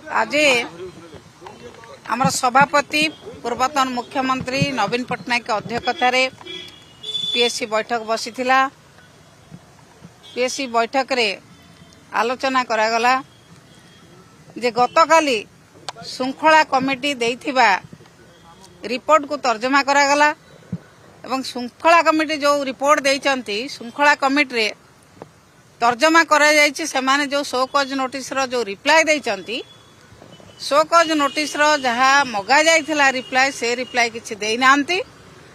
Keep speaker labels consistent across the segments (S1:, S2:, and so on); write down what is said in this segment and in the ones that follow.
S1: आज आमर सभापति पूर्वतन मुख्यमंत्री नवीन पट्टनायक अध्यक्षतार पीएससी बैठक बसी पीएससी बैठक रे आलोचना करागला जे गतकाली श्रृंखला कमिटी देइथिबा रिपोर्ट को तर्जमा करागला एवं श्रृंखला कमिटी जो रिपोर्ट देइचंती श्रृंखला कमिटी रे तर्जमा करा जायछि सेमाने जो शोकज नोटिस रो जो रिप्लाई देइचंती शोकज नोटिस रो जहा मगा जाइथिला रिप्लाई से रिप्लाई किछि देइ नांती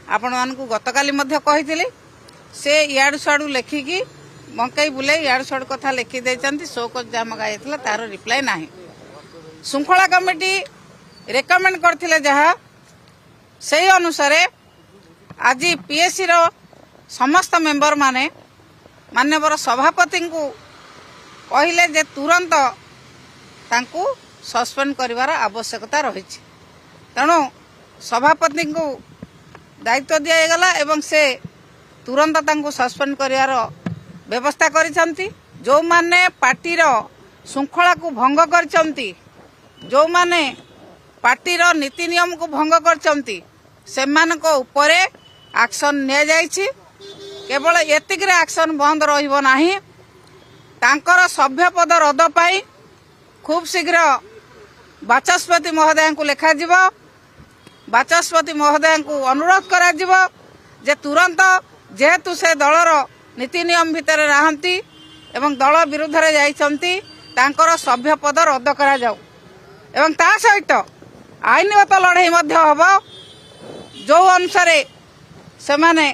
S1: आपण मानकु गतकाली मध्य कहिथिली से याडू साडू लेखिकी मंकई बुले याडू साडू कथा लेखि देइचंती शोकज जहा मगा जाइथिला तारो रिप्लाई नाही। श्रृंखला कमिटी रेकमेंड करथिले जहा सेही अनुसार आज पीएससी रो समस्त मेंबर माने मान्यवर सभापति को कहले जे तुरंत तांकू सस्पेंड करिवार आवश्यकता रही तेणु सभापति को दायित्व दिगला एवं से तुरंत तांकू सस्पेंड करिवार व्यवस्था करिसंती। जो माने पार्टीर श्रृंखला को भंग करचंती जो माने पार्टीर नीति नियम को भंग करचंती सेमानक उपरे एक्शन निया जायछि। केवल एतिक एक्शन बंद रहिबो नाही तांकर सभ्य पद रद्द पाई खूब शीघ्र बाचस्पति महोदय को लेखा जीव बाचस्पति महोदय को अनुरोध करा जीव जे तुरंत जेहेतु से दलर नीति नियम भितर रहंती एवं दल विरुद्ध रे जाइछंती तांकर सभ्य पद रद्द करा जाऊ एवं ता सहित आईनगत लड़ाई मध्य हबो जो अनुसार से माने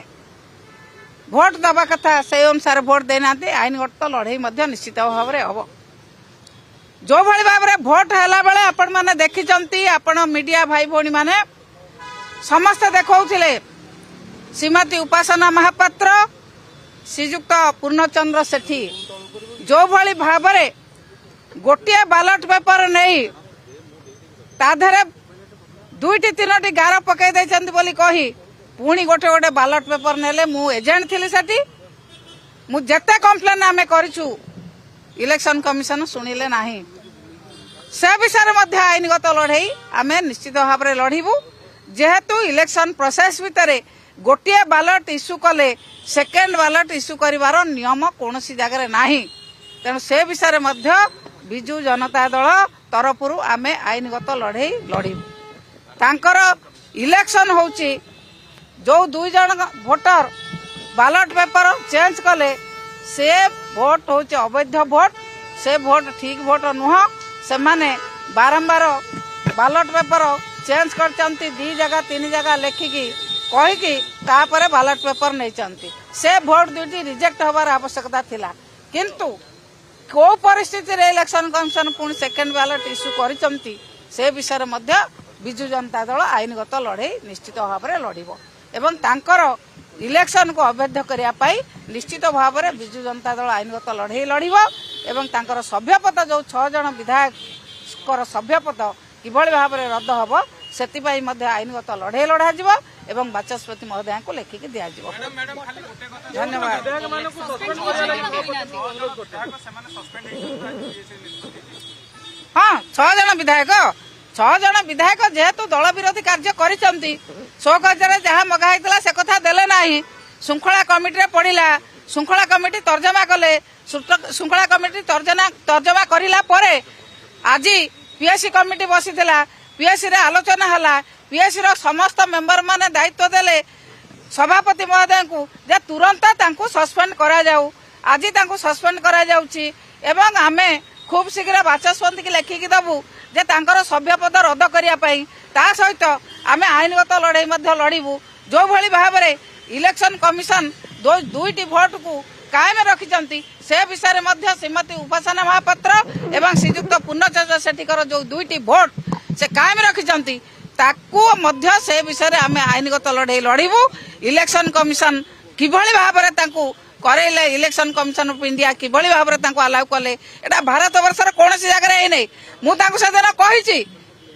S1: भोट दबा कथा से अनुसार भोट देना आईनगत लड़ाई निश्चित भाव में हम जो भाई भाव में भोट है बेले आपण मैंने देखी आपण मीडिया भाई भौणी माने समस्ते देखौथिले श्रीमती उपासना महापात्र श्रीजुक्त पूर्णचंद्र सेठी जो भाई भाव में गोटे बालट पेपर नहीं ताधरे दुईटी तीनोटी गार पकई देइछंती बोली कही पुणी गोटे गोटे बालट पेपर नेले मु एजेंट थिली सेठी मु जते कंप्लेन आमे करिछु इलेक्शन कमिशन सुनिले नाही से विषय मध्य आईनगत लड़ाई आमे निश्चित भाव में लड़िबू जेहेतु इलेक्शन प्रोसेस भितर गोटे बालट इश्यू कले सेकेंड बालट इश्यू करिवार नियम कोनोसी जगह नाही तेणु से विषय मध्य बिजू जनता दल तरफरु आमे आईनगत लड़ाई लड़िबू तांकर इलेक्शन होची जो दुई जन भोटर बालट पेपर चेंज कले से भोट होचे अवैध भोट से भोट ठीक भोट नुह से माने बारंबार बालट पेपर चेंज करचंती दी जगह तीन जगह लेखिकी कहीकि तापरे बालट पेपर नहीं चंती से भोट दुईटी रिजेक्ट होबार आवश्यकता थिला किंतु को परिस्थिति रे इलेक्शन कमिशन पुणी सेकेंड बालट इश्यू करिसंती से विषय मध्य बिजू जनता दल आईनगत लड़ाई निश्चित भाव में लड़िबो एवं तांकर इलेक्शन को अवैध करिया पाई निश्चित भाव में बिजू जनता दल आईनगत लड़ाई लड़िबो एवं तांकर सभ्यपद जो 6 जन विधायक सभ्यपद किभଳି भाव में रद्द हबो सेतिपाई मध्य आईनगत लड़ाई लड़ा जिवो एवं बाचस्पति महोदय को लेखिक दिया जिवो। धन्यवाद। हाँ 6 जन विधायक 6 जन विधायक जेहेतु दल विरोधी कार्य करिसंती शोकजरे जहाँ मगा होता से कथा देले नाही श्रृंखला कमिटी पड़ा श्रृंखला कमिटी तर्जमा कले श्रृंखला कमिटी तर्जमा करिला परे आज पीएससी कमिटी बसीला पीएससी रे आलोचना हला पीएससी रो समस्त मेंबर माने दायित्व देले सभापति महोदय को जे तुरंत तांको सस्पेंड करा जाऊ आज तांको सस्पेंड करा जाउची एवं आमे खूब शीघ्र बाचस्पति की लेखिकी दबू जे तांकर सभ्यपद रद्द करिया पई ता सहित आमे आईनगत लड़ाई मध्य लड़िबू जो भली भाव में इलेक्शन कमिशन दुईटी भोट को कायम रखिचंती से विषय मध्य श्रीमती उपासना महापात्र एवं श्रीजुक्त पूर्णचंद्र सेठीकर जो दुईटी भोट से कायम रखिचंती ताकू मध्य से विषय आमे आईनगत लड़ाई लड़िबू इलेक्शन कमिशन किभଳି भाव में तांकू करेले इलेक्शन कमिशन ऑफ इंडिया किभଳି भाव में तांको अलाउ कले एटा भारत वर्षर कोनोसी जगह रे नै मु तांको सदन कहिछि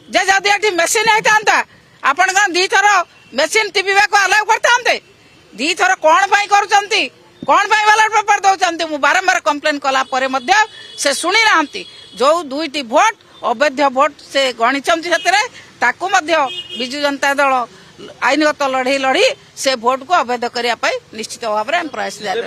S1: जे जदि एठी मेसिन आइतांता आपण का दी थर मेसिन टिपिबा को अलाउ करतांते दी थर कोन पई करूचंती कौन बालट पेपर दौरान बारंबार कंप्लेन कला से शुणी ना जो 2टी भोट अवैध भोट से गणिंट से विजु जनता दल आईनगत लड़े लड़ी से भोट को अवैध करने निश्चित भाव में प्रयास जारी।